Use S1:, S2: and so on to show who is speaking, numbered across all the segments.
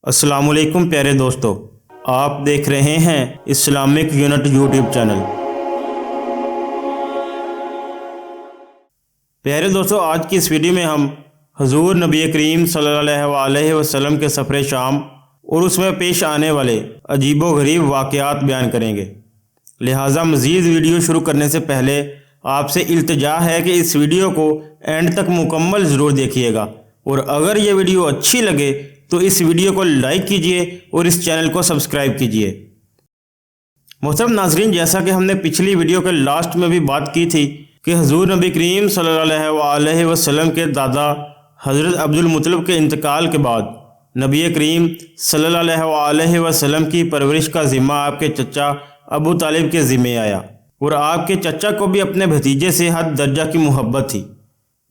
S1: السلام علیکم پیارے دوستو، آپ دیکھ رہے ہیں اسلامک یونٹ یوٹیوب چینل۔ پیارے دوستو، آج کی اس ویڈیو میں ہم حضور نبی کریم صلی اللہ علیہ وسلم کے سفر شام اور اس میں پیش آنے والے عجیب و غریب واقعات بیان کریں گے۔ لہٰذا مزید ویڈیو شروع کرنے سے پہلے آپ سے التجا ہے کہ اس ویڈیو کو اینڈ تک مکمل ضرور دیکھیے گا، اور اگر یہ ویڈیو اچھی لگے تو اس ویڈیو کو لائک کیجئے اور اس چینل کو سبسکرائب کیجئے۔ محترم ناظرین، جیسا کہ ہم نے پچھلی ویڈیو کے لاسٹ میں بھی بات کی تھی کہ حضور نبی کریم صلی اللہ علیہ وسلم کے دادا حضرت عبد المطلب کے انتقال کے بعد نبی کریم صلی اللہ علیہ وسلم کی پرورش کا ذمہ آپ کے چچا ابو طالب کے ذمہ آیا، اور آپ کے چچا کو بھی اپنے بھتیجے سے حد درجہ کی محبت تھی۔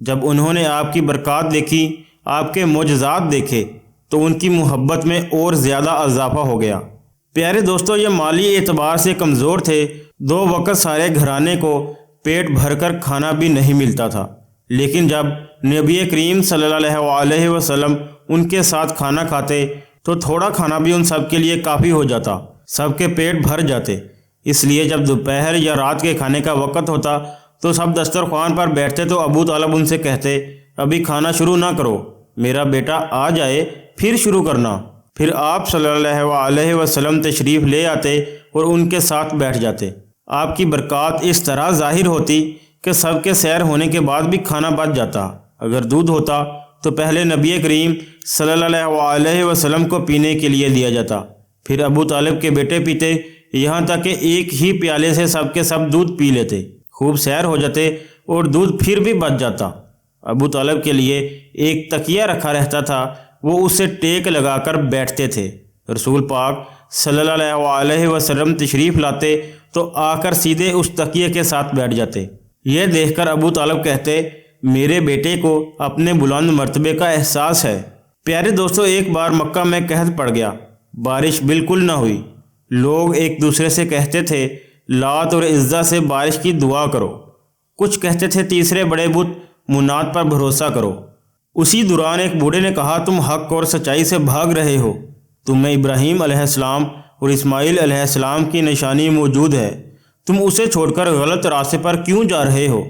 S1: جب انہوں نے آپ کی برکات دیکھی، آپ کے معجزات دیکھے، تو ان کی محبت میں اور زیادہ اضافہ ہو گیا۔ پیارے دوستو، یہ مالی اعتبار سے کمزور تھے، 2 وقت سارے گھرانے کو پیٹ بھر کر کھانا بھی نہیں ملتا تھا، لیکن جب نبی کریم صلی اللہ علیہ وسلم ان کے ساتھ کھانا کھاتے تو تھوڑا کھانا بھی ان سب کے لیے کافی ہو جاتا، سب کے پیٹ بھر جاتے۔ اس لیے جب دوپہر یا رات کے کھانے کا وقت ہوتا تو سب دسترخوان پر بیٹھتے تو ابو طالب ان سے کہتے، ابھی کھانا شروع نہ کرو، میرا بیٹا آ جائے پھر شروع کرنا۔ پھر آپ صلی اللہ علیہ وسلم تشریف لے آتے اور ان کے ساتھ بیٹھ جاتے۔ آپ کی برکات اس طرح ظاہر ہوتی کہ سب کے سیر ہونے کے بعد بھی کھانا بچ جاتا۔ اگر دودھ ہوتا تو پہلے نبی کریم صلی اللہ علیہ وسلم کو پینے کے لیے دیا جاتا، پھر ابو طالب کے بیٹے پیتے، یہاں تک کہ ایک ہی پیالے سے سب کے سب دودھ پی لیتے، خوب سیر ہو جاتے اور دودھ پھر بھی بچ جاتا۔ ابو طالب کے لیے ایک تکیہ رکھا رہتا تھا، وہ اسے ٹیک لگا کر بیٹھتے تھے۔ رسول پاک صلی اللہ علیہ وسلم تشریف لاتے تو آ کر سیدھے اس تکیے کے ساتھ بیٹھ جاتے۔ یہ دیکھ کر ابو طالب کہتے، میرے بیٹے کو اپنے بلند مرتبے کا احساس ہے۔ پیارے دوستو، ایک بار مکہ میں قحط پڑ گیا، بارش بالکل نہ ہوئی۔ لوگ ایک دوسرے سے کہتے تھے، لات اور عزہ سے بارش کی دعا کرو۔ کچھ کہتے تھے، تیسرے بڑے بت منات پر بھروسہ کرو۔ اسی دوران ایک بوڑھے نے کہا، تم حق اور سچائی سے بھاگ رہے ہو، تم میں ابراہیم علیہ السلام اور اسماعیل علیہ السلام کی نشانی موجود ہے، تم اسے چھوڑ کر غلط راستے پر کیوں جا رہے ہو؟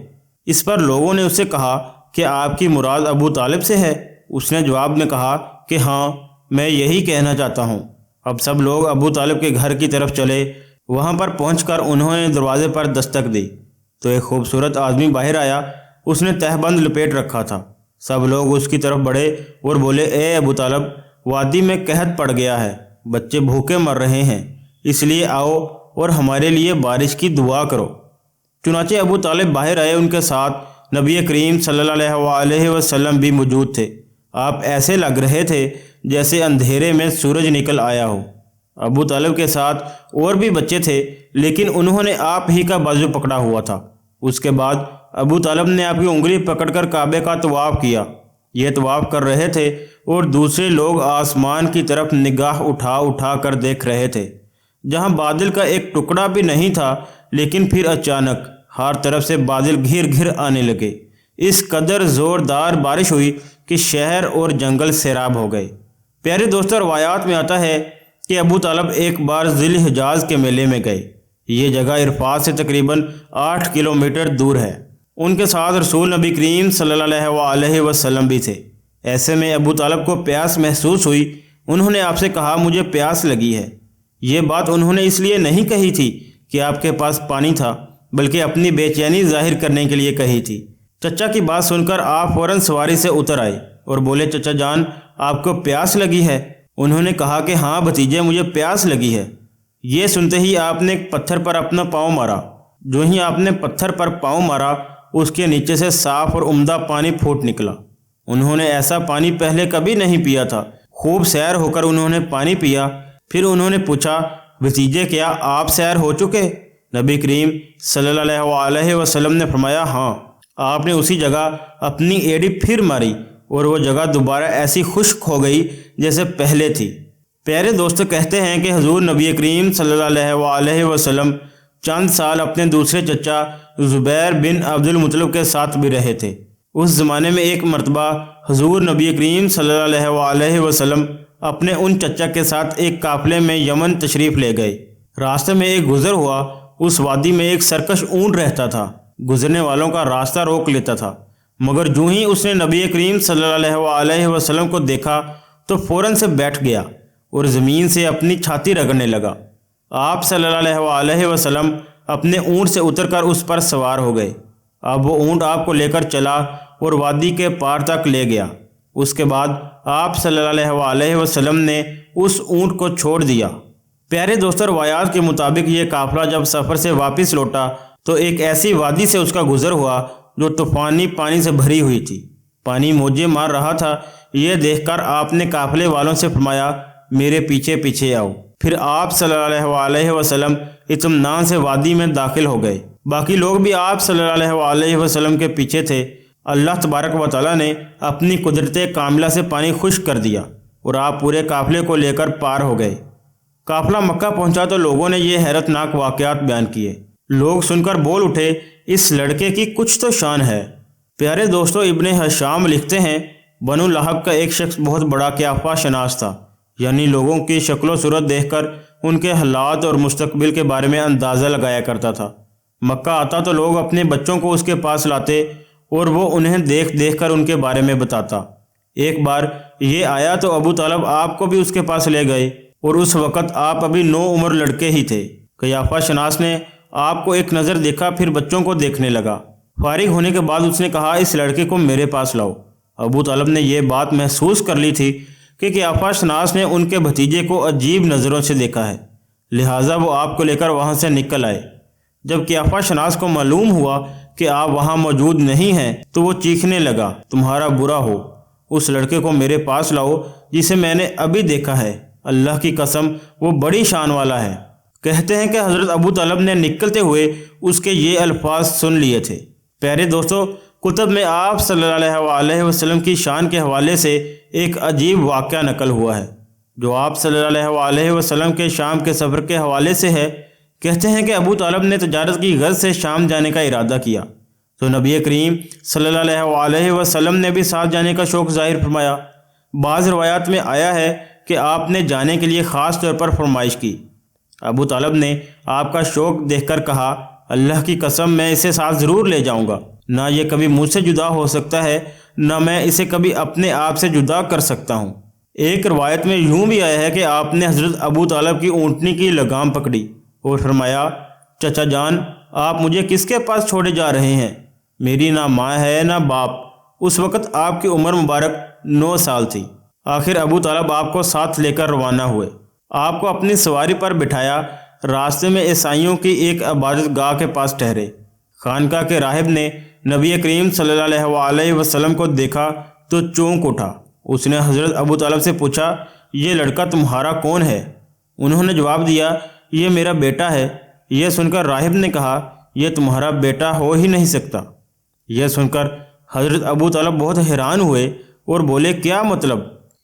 S1: اس پر لوگوں نے اسے کہا کہ آپ کی مراد ابو طالب سے ہے۔ اس نے جواب میں کہا کہ ہاں، میں یہی کہنا چاہتا ہوں۔ اب سب لوگ ابو طالب کے گھر کی طرف چلے۔ وہاں پر پہنچ کر انہوں نے دروازے پر دستک دی تو ایک خوبصورت آدمی باہر آیا۔ اس نے تہبند لپیٹ رکھا تھا۔ سب لوگ اس کی طرف بڑھے اور بولے، اے ابو طالب، وادی میں قحط پڑ گیا ہے، بچے بھوکے مر رہے ہیں، اس لیے آؤ اور ہمارے لیے بارش کی دعا کرو۔ چنانچہ ابو طالب باہر آئے، ان کے ساتھ نبی کریم صلی اللہ علیہ وسلم بھی موجود تھے۔ آپ ایسے لگ رہے تھے جیسے اندھیرے میں سورج نکل آیا ہو۔ ابو طالب کے ساتھ اور بھی بچے تھے، لیکن انہوں نے آپ ہی کا بازو پکڑا ہوا تھا۔ اس کے بعد ابو طالب نے آپ کی انگلی پکڑ کر کعبے کا طواف کیا۔ یہ طواف کر رہے تھے اور دوسرے لوگ آسمان کی طرف نگاہ اٹھا اٹھا کر دیکھ رہے تھے، جہاں بادل کا ایک ٹکڑا بھی نہیں تھا، لیکن پھر اچانک ہر طرف سے بادل گھر گھر آنے لگے۔ اس قدر زوردار بارش ہوئی کہ شہر اور جنگل سیراب ہو گئے۔ پیارے دوستو، روایات میں آتا ہے کہ ابو طالب ایک بار ذی الحجاز کے میلے میں گئے۔ یہ جگہ عرفات سے تقریباً 8 کلومیٹر دور ہے۔ ان کے ساتھ رسول نبی کریم صلی اللہ علیہ وسلم بھی تھے۔ ایسے میں ابو طالب کو پیاس محسوس ہوئی۔ انہوں نے آپ سے کہا، مجھے پیاس لگی ہے۔ یہ بات انہوں نے اس لیے نہیں کہی تھی کہ آپ کے پاس پانی تھا، بلکہ اپنی بے چینی ظاہر کرنے کے لیے کہی تھی۔ چچا کی بات سن کر آپ فوراً سواری سے اتر آئے اور بولے، چچا جان، آپ کو پیاس لگی ہے؟ انہوں نے کہا کہ ہاں بھتیجے، مجھے پیاس لگی ہے۔ یہ سنتے ہی آپ نے ایک پتھر پر اپنا پاؤں مارا۔ جو ہی آپ نے پتھر پر پاؤں مارا، اس کے نیچے سے صاف اور عمدہ پانی پھوٹ نکلا۔ انہوں نے ایسا پانی پہلے کبھی نہیں پیا تھا۔ خوب سیر ہو کر انہوں نے پانی پیا۔ پھر انہوں نے پوچھا، بھتیجے کیا آپ سیر ہو چکے؟ نبی کریم صلی اللہ علیہ وسلم نے فرمایا، ہاں۔ آپ نے اسی جگہ اپنی ایڑی پھر ماری اور وہ جگہ دوبارہ ایسی خشک ہو گئی جیسے پہلے تھی۔ پیارے دوست کہتے ہیں کہ حضور نبی کریم صلی اللہ علیہ وسلم چند سال اپنے دوسرے چچا زبیر بن عبد المطلب کے ساتھ بھی رہے تھے۔ اس زمانے میں ایک مرتبہ حضور نبی کریم صلی اللہ علیہ وسلم اپنے ان چچا کے ساتھ ایک قافلے میں یمن تشریف لے گئے۔ راستے میں ایک گزر ہوا، اس وادی میں ایک سرکش اونٹ رہتا تھا، گزرنے والوں کا راستہ روک لیتا تھا، مگر جو ہی اس نے نبی کریم صلی اللہ علیہ وسلم کو دیکھا تو فوراً سے بیٹھ گیا اور زمین سے اپنی چھاتی رگڑنے لگا۔ آپ صلی اللہ علیہ وسلم اپنے اونٹ سے اتر کر اس پر سوار ہو گئے۔ اب وہ اونٹ آپ کو لے کر چلا اور وادی کے پار تک لے گیا۔ اس کے بعد آپ صلی اللہ علیہ وسلم نے اس اونٹ کو چھوڑ دیا۔ پیارے دوستو، روایات کے مطابق یہ قافلہ جب سفر سے واپس لوٹا تو ایک ایسی وادی سے اس کا گزر ہوا جو طوفانی پانی سے بھری ہوئی تھی، پانی موجیں مار رہا تھا۔ یہ دیکھ کر آپ نے قافلے والوں سے فرمایا، میرے پیچھے پیچھے آؤ۔ پھر آپ صلی اللہ علیہ وسلم اطمینان سے وادی میں داخل ہو گئے۔ باقی لوگ بھی آپ صلی اللہ علیہ وسلم کے پیچھے تھے۔ اللہ تبارک و تعالیٰ نے اپنی قدرت کاملہ سے پانی خشک کر دیا اور آپ پورے قافلے کو لے کر پار ہو گئے۔ قافلہ مکہ پہنچا تو لوگوں نے یہ حیرت ناک واقعات بیان کیے۔ لوگ سن کر بول اٹھے، اس لڑکے کی کچھ تو شان ہے۔ پیارے دوستو، ابن ہشام لکھتے ہیں، بنو لہب کا ایک شخص بہت بڑا قیافہ شناس تھا، یعنی لوگوں کی شکل و صورت دیکھ کر ان کے حالات اور مستقبل کے بارے میں اندازہ لگایا کرتا تھا۔ مکہ آتا تو لوگ اپنے بچوں کو اس کے پاس لاتے اور وہ انہیں دیکھ دیکھ کر ان کے بارے میں بتاتا۔ ایک بار یہ آیا تو ابو طالب آپ کو بھی اس کے پاس لے گئے اور اس وقت آپ ابھی 9 عمر لڑکے ہی تھے۔ قیافہ شناس نے آپ کو ایک نظر دیکھا، پھر بچوں کو دیکھنے لگا۔ فارغ ہونے کے بعد اس نے کہا، اس لڑکے کو میرے پاس لاؤ۔ ابو طالب نے یہ بات محسوس کر لی تھی کہ قیافہ شناس نے ان کے بھتیجے کو عجیب نظروں سے دیکھا ہے، لہٰذا وہ آپ کو لے کر وہاں سے نکل آئے۔ جب قیافہ شناس کو معلوم ہوا کہ آپ وہاں موجود نہیں ہیں تو وہ چیخنے لگا، تمہارا برا ہو، اس لڑکے کو میرے پاس لاؤ جسے میں نے ابھی دیکھا ہے، اللہ کی قسم وہ بڑی شان والا ہے۔ کہتے ہیں کہ حضرت ابو طالب نے نکلتے ہوئے اس کے یہ الفاظ سن لیے تھے۔ پیارے دوستو، کتب میں آپ صلی اللہ علیہ وسلم کی شان کے حوالے سے ایک عجیب واقعہ نقل ہوا ہے جو آپ صلی اللہ علیہ وسلم کے شام کے سفر کے حوالے سے ہے۔ کہتے ہیں کہ ابو طالب نے تجارت کی غرض سے شام جانے کا ارادہ کیا تو نبی کریم صلی اللہ علیہ وسلم نے بھی ساتھ جانے کا شوق ظاہر فرمایا۔ بعض روایات میں آیا ہے کہ آپ نے جانے کے لیے خاص طور پر فرمائش کی۔ ابو طالب نے آپ کا شوق دیکھ کر کہا، اللہ کی قسم میں اسے ساتھ ضرور لے جاؤں گا، نہ یہ کبھی مجھ سے جدا ہو سکتا ہے، نہ میں اسے کبھی اپنے آپ سے جدا کر سکتا ہوں۔ ایک روایت میں یوں بھی آیا ہے کہ آپ نے حضرت ابو طالب کی اونٹنی کی لگام پکڑی اور فرمایا، چچا جان، آپ مجھے کس کے پاس چھوڑے جا رہے ہیں؟ میری نہ ماں ہے نہ باپ۔ اس وقت آپ کی عمر مبارک 9 سال تھی۔ آخر ابو طالب آپ کو ساتھ لے کر روانہ ہوئے، آپ کو اپنی سواری پر بٹھایا۔ راستے میں عیسائیوں کی ایک عبادت گاہ کے پاس ٹھہرے۔ خانقاہ کے راہب نے نبی کریم صلی اللہ علیہ وسلم کو دیکھا تو چونک اٹھا۔ اس نے حضرت ابو طالب سے پوچھا، یہ لڑکا تمہارا کون ہے؟ انہوں نے جواب دیا، یہ میرا بیٹا ہے۔ یہ سن کر راہب نے کہا، یہ تمہارا بیٹا ہو ہی نہیں سکتا۔ یہ سن کر حضرت ابو طالب بہت حیران ہوئے اور بولے، کیا مطلب؟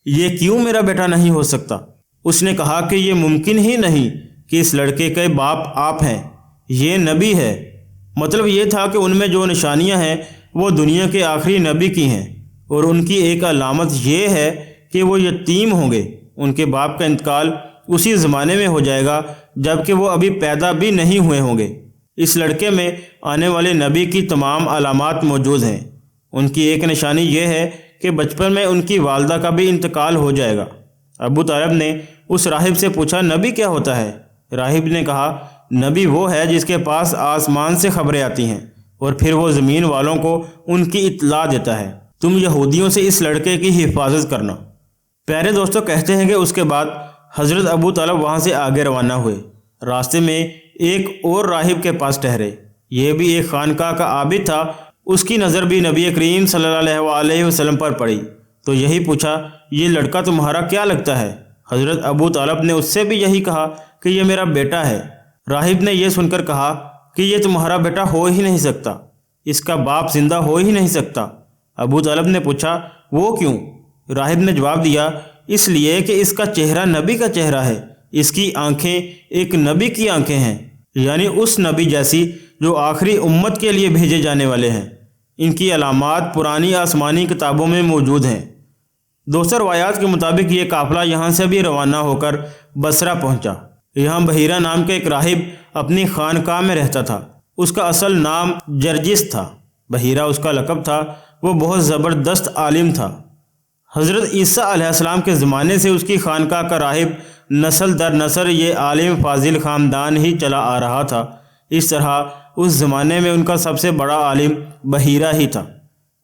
S1: یہ کیوں میرا بیٹا نہیں ہو سکتا؟ اس نے کہا کہ یہ ممکن ہی نہیں کہ اس لڑکے کے باپ آپ ہیں، یہ نبی ہے۔ مطلب یہ تھا کہ ان میں جو نشانیاں ہیں وہ دنیا کے آخری نبی کی ہیں، اور ان کی ایک علامت یہ ہے کہ وہ یتیم ہوں گے۔ ان کے باپ کا انتقال اسی زمانے میں ہو جائے گا جب کہ وہ ابھی پیدا بھی نہیں ہوئے ہوں گے۔ اس لڑکے میں آنے والے نبی کی تمام علامات موجود ہیں۔ ان کی ایک نشانی یہ ہے کہ بچپن میں ان کی والدہ کا بھی انتقال ہو جائے گا۔ ابو طالب نے اس راہب سے پوچھا، نبی کیا ہوتا ہے؟ راہب نے کہا، نبی وہ ہے جس کے پاس آسمان سے خبریں آتی ہیں اور پھر وہ زمین والوں کو ان کی اطلاع دیتا ہے۔ تم یہودیوں سے اس لڑکے کی حفاظت کرنا۔ پیارے دوستو، کہتے ہیں کہ اس کے بعد حضرت ابو طالب وہاں سے آگے روانہ ہوئے۔ راستے میں ایک اور راہب کے پاس ٹھہرے، یہ بھی ایک خانقاہ کا عابد تھا۔ اس کی نظر بھی نبی کریم صلی اللہ علیہ وسلم پر پڑی تو یہی پوچھا، یہ لڑکا تمہارا کیا لگتا ہے؟ حضرت ابو طالب نے اس سے بھی یہی کہا کہ یہ میرا بیٹا ہے۔ راہب نے یہ سن کر کہا کہ یہ تمہارا بیٹا ہو ہی نہیں سکتا، اس کا باپ زندہ ہو ہی نہیں سکتا۔ ابو طالب نے پوچھا، وہ کیوں؟ راہب نے جواب دیا، اس لیے کہ اس کا چہرہ نبی کا چہرہ ہے، اس کی آنکھیں ایک نبی کی آنکھیں ہیں، یعنی اس نبی جیسی جو آخری امت کے لیے بھیجے جانے والے ہیں۔ ان کی علامات پرانی آسمانی کتابوں میں موجود ہیں۔ دوسرے روایات کے مطابق یہ قافلہ یہاں سے بھی روانہ ہو کر بصرہ پہنچا۔ یہاں بحیرہ نام کا ایک راہب اپنی خانقاہ میں رہتا تھا۔ اس کا اصل نام جرجس تھا، بحیرہ اس کا لقب تھا۔ وہ بہت زبردست عالم تھا۔ حضرت عیسیٰ علیہ السلام کے زمانے سے اس کی خانقاہ کا راہب نسل در نسل یہ عالم فاضل خاندان ہی چلا آ رہا تھا۔ اس طرح اس زمانے میں ان کا سب سے بڑا عالم بحیرہ ہی تھا۔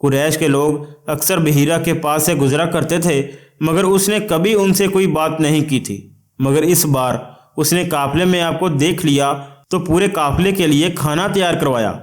S1: قریش کے لوگ اکثر بحیرہ کے پاس سے گزرا کرتے تھے، مگر اس نے کبھی ان سے کوئی بات نہیں کی تھی۔ مگر اس بار اس نے قافلے میں آپ کو دیکھ لیا تو پورے قافلے کے لیے کھانا تیار کروایا۔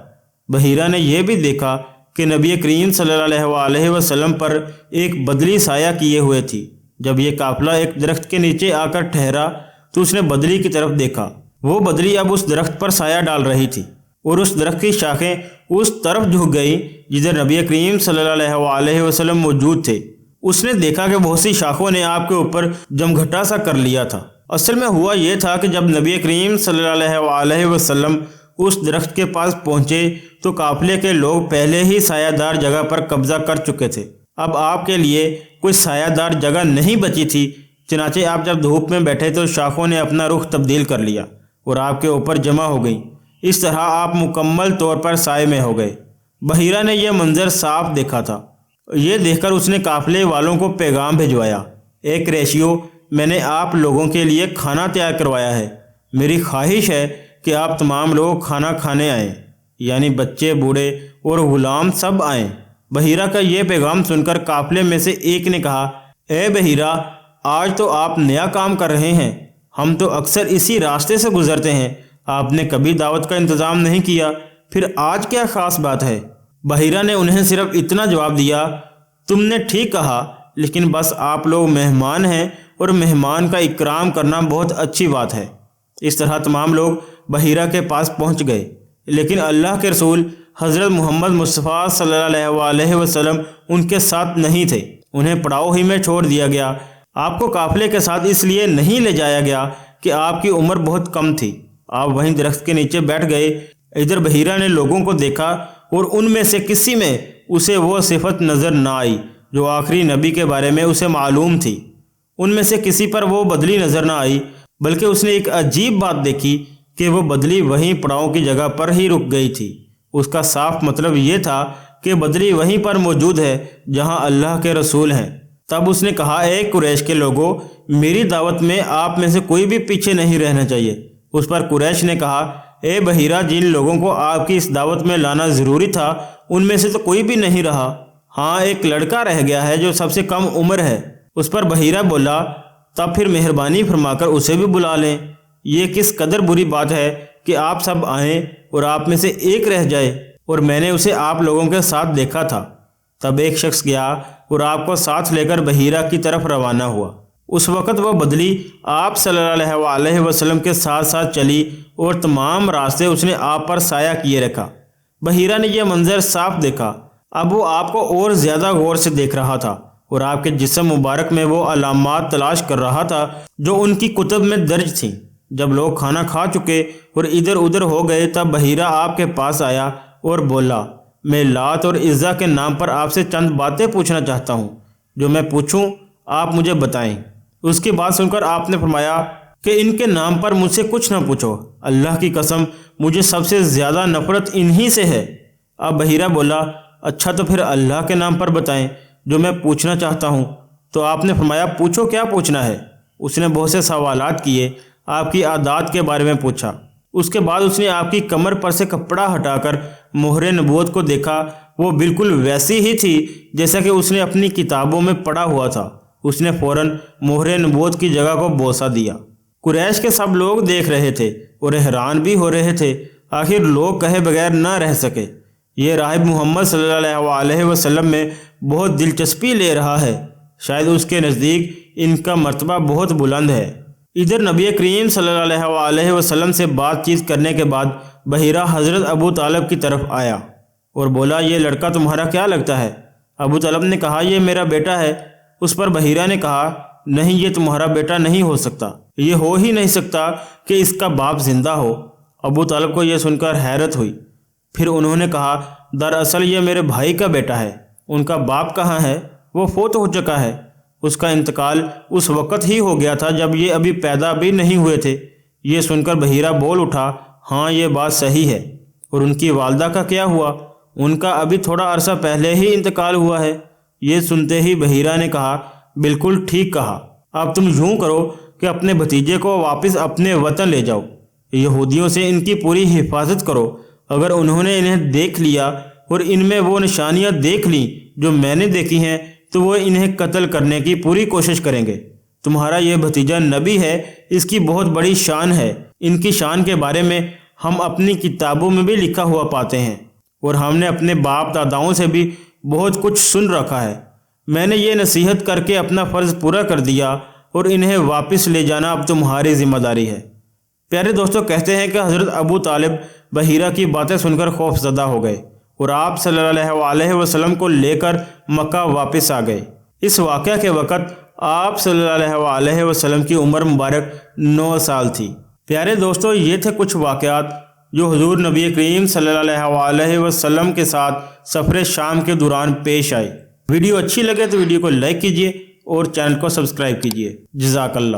S1: بحیرہ نے یہ بھی دیکھا کہ نبی کریم صلی اللہ علیہ وسلم پر ایک بدلی سایہ کیے ہوئے تھی۔ جب یہ قافلہ ایک درخت کے نیچے آ کر ٹھہرا تو اس نے بدلی کی طرف دیکھا۔ وہ بدلی اب اس درخت پر سایہ ڈال رہی تھی اور اس درخت کی شاخیں اس طرف جھک گئیں جدھر نبی کریم صلی اللہ علیہ وسلم موجود تھے۔ اس نے دیکھا کہ بہت سی شاخوں نے آپ کے اوپر جمگھٹا سا کر لیا تھا۔ اصل میں ہوا یہ تھا کہ جب نبی کریم صلی اللہ علیہ وسلم اس درخت کے پاس پہنچے تو قافلے کے لوگ پہلے ہی سایہ دار جگہ پر قبضہ کر چکے تھے۔ اب آپ کے لیے کوئی سایہ دار جگہ نہیں بچی تھی، چنانچہ آپ جب دھوپ میں بیٹھے تو شاخوں نے اپنا رخ تبدیل کر لیا اور آپ کے اوپر جمع ہو گئیں۔ اس طرح آپ مکمل طور پر سائے میں ہو گئے۔ بحیرہ نے یہ منظر صاف دیکھا تھا۔ یہ دیکھ کر اس نے قافلے والوں کو پیغام بھجوایا، ایک ریشیو، میں نے آپ لوگوں کے لیے کھانا تیار کروایا ہے۔ میری خواہش ہے کہ آپ تمام لوگ کھانا کھانے آئیں، یعنی بچے، بوڑھے اور غلام سب آئیں۔ بحیرہ کا یہ پیغام سن کر قافلے میں سے ایک نے کہا، اے بحیرہ، آج تو آپ نیا کام کر رہے ہیں، ہم تو اکثر اسی راستے سے گزرتے ہیں، آپ نے کبھی دعوت کا انتظام نہیں کیا، پھر آج کیا خاص بات ہے؟ بحیرہ نے انہیں صرف اتنا جواب دیا، تم نے ٹھیک کہا، لیکن بس آپ لوگ مہمان ہیں اور مہمان کا اکرام کرنا بہت اچھی بات ہے۔ اس طرح تمام لوگ بحیرہ کے پاس پہنچ گئے، لیکن اللہ کے رسول حضرت محمد مصطفیٰ صلی اللہ علیہ وسلم ان کے ساتھ نہیں تھے۔ انہیں پڑاؤ ہی میں چھوڑ دیا گیا۔ آپ کو قافلے کے ساتھ اس لیے نہیں لے جایا گیا کہ آپ کی عمر بہت کم تھی۔ آپ وہیں درخت کے نیچے بیٹھ گئے۔ ادھر بحیرہ نے لوگوں کو دیکھا اور ان میں سے کسی میں اسے وہ صفت نظر نہ آئی جو آخری نبی کے بارے میں اسے معلوم تھی۔ ان میں سے کسی پر وہ بدلی نظر نہ آئی، بلکہ اس نے ایک عجیب بات دیکھی کہ وہ بدلی وہیں پڑاؤں کی جگہ پر ہی رک گئی تھی۔ اس کا صاف مطلب یہ تھا کہ بدلی وہیں پر موجود ہے جہاں اللہ کے رسول ہیں۔ تب اس نے کہا، اے قریش کے لوگوں، میری دعوت میں آپ میں سے کوئی بھی پیچھے نہیں رہنا چاہیے۔ اس پر قریش نے کہا، اے بحیرہ، جن لوگوں کو آپ کی اس دعوت میں لانا ضروری تھا ان میں سے تو کوئی بھی نہیں رہا، ہاں ایک لڑکا رہ گیا ہے جو سب سے کم عمر ہے۔ اس پر بحیرہ بولا، تب پھر مہربانی فرما کر اسے بھی بلا لیں۔ یہ کس قدر بری بات ہے کہ آپ سب آئیں اور آپ میں سے ایک رہ جائے، اور میں نے اسے آپ لوگوں کے ساتھ دیکھا تھا۔ تب ایک شخص گیا اور آپ کو ساتھ لے کر بحیرہ کی طرف روانہ ہوا۔ اس وقت وہ بدلی آپ صلی اللہ علیہ وسلم کے ساتھ ساتھ چلی اور تمام راستے اس نے آپ پر سایہ کیے رکھا۔ بحیرہ نے یہ منظر صاف دیکھا۔ اب وہ آپ کو اور زیادہ غور سے دیکھ رہا تھا اور آپ کے جسم مبارک میں وہ علامات تلاش کر رہا تھا جو ان کی کتب میں درج تھیں۔ جب لوگ کھانا کھا چکے اور ادھر ادھر ہو گئے تب بحیرہ آپ کے پاس آیا اور بولا، میں لات اور عزا کے نام پر آپ سے چند باتیں پوچھنا چاہتا ہوں، جو میں پوچھوں آپ مجھے بتائیں۔ اس کی بات سن کر آپ نے فرمایا کہ ان کے نام پر مجھ سے کچھ نہ پوچھو، اللہ کی قسم مجھے سب سے زیادہ نفرت انہی سے ہے۔ اب بحیرہ بولا، اچھا تو پھر اللہ کے نام پر بتائیں جو میں پوچھنا چاہتا ہوں۔ تو آپ نے فرمایا، پوچھو کیا پوچھنا ہے۔ اس نے بہت سے سوالات کیے، آپ کی عادات کے بارے میں پوچھا۔ اس کے بعد اس نے آپ کی کمر پر سے کپڑا ہٹا کر مہر نبوت کو دیکھا۔ وہ بالکل ویسی ہی تھی جیسا کہ اس نے اپنی کتابوں میں پڑھا ہوا تھا۔ اس نے فوراً مہر نبوت کی جگہ کو بوسہ دیا۔ قریش کے سب لوگ دیکھ رہے تھے اور حیران بھی ہو رہے تھے۔ آخر لوگ کہے بغیر نہ رہ سکے، یہ راہب محمد صلی اللہ علیہ وسلم میں بہت دلچسپی لے رہا ہے، شاید اس کے نزدیک ان کا مرتبہ بہت بلند ہے۔ ادھر نبی کریم صلی اللہ علیہ وسلم سے بات چیت کرنے کے بعد بحیرہ حضرت ابو طالب کی طرف آیا اور بولا، یہ لڑکا تمہارا کیا لگتا ہے؟ ابو طالب نے کہا، یہ میرا بیٹا ہے۔ اس پر بحیرہ نے کہا، نہیں، یہ تمہارا بیٹا نہیں ہو سکتا، یہ ہو ہی نہیں سکتا کہ اس کا باپ زندہ ہو۔ ابو طالب کو یہ سن کر حیرت ہوئی۔ پھر انہوں نے کہا، دراصل یہ میرے بھائی کا بیٹا ہے، ان کا باپ کہاں ہے؟ وہ فوت ہو چکا ہے۔ اس کا انتقال اس وقت ہی ہو گیا تھا جب یہ ابھی پیدا بھی نہیں ہوئے تھے۔ یہ سن کر بحیرہ بول اٹھا، ہاں یہ بات صحیح ہے۔ اور ان کی والدہ کا کیا ہوا؟ ان کا ابھی تھوڑا عرصہ پہلے ہی انتقال ہوا ہے۔ یہ سنتے ہی بحیرہ نے کہا، بالکل ٹھیک کہا، اب تم یوں کرو کہ اپنے بھتیجے کو واپس اپنے وطن لے جاؤ، یہودیوں سے ان کی پوری حفاظت کرو۔ اگر انہوں نے انہیں دیکھ لیا اور ان میں وہ نشانیاں دیکھ لیں جو میں نے دیکھی ہیں تو وہ انہیں قتل کرنے کی پوری کوشش کریں گے۔ تمہارا یہ بھتیجا نبی ہے، اس کی بہت بڑی شان ہے۔ ان کی شان کے بارے میں ہم اپنی کتابوں میں بھی لکھا ہوا پاتے ہیں، اور ہم نے اپنے باپ داداؤں سے بھی بہت کچھ سن رکھا ہے۔ میں نے یہ نصیحت کر کے اپنا فرض پورا کر دیا، اور انہیں واپس لے جانا اب تمہاری ذمہ داری ہے۔ پیارے دوستو، کہتے ہیں کہ حضرت ابو طالب بحیرہ کی باتیں سن کر خوف زدہ ہو گئے اور آپ صلی اللہ علیہ وسلم کو لے کر مکہ واپس آ گئے۔ اس واقعہ کے وقت آپ صلی اللہ علیہ وسلم کی عمر مبارک 9 سال تھی۔ پیارے دوستو، یہ تھے کچھ واقعات جو حضور نبی کریم صلی اللہ علیہ وسلم کے ساتھ سفر شام کے دوران پیش آئے۔ ویڈیو اچھی لگے تو ویڈیو کو لائک کیجیے اور چینل کو سبسکرائب کیجیے۔ جزاک اللہ۔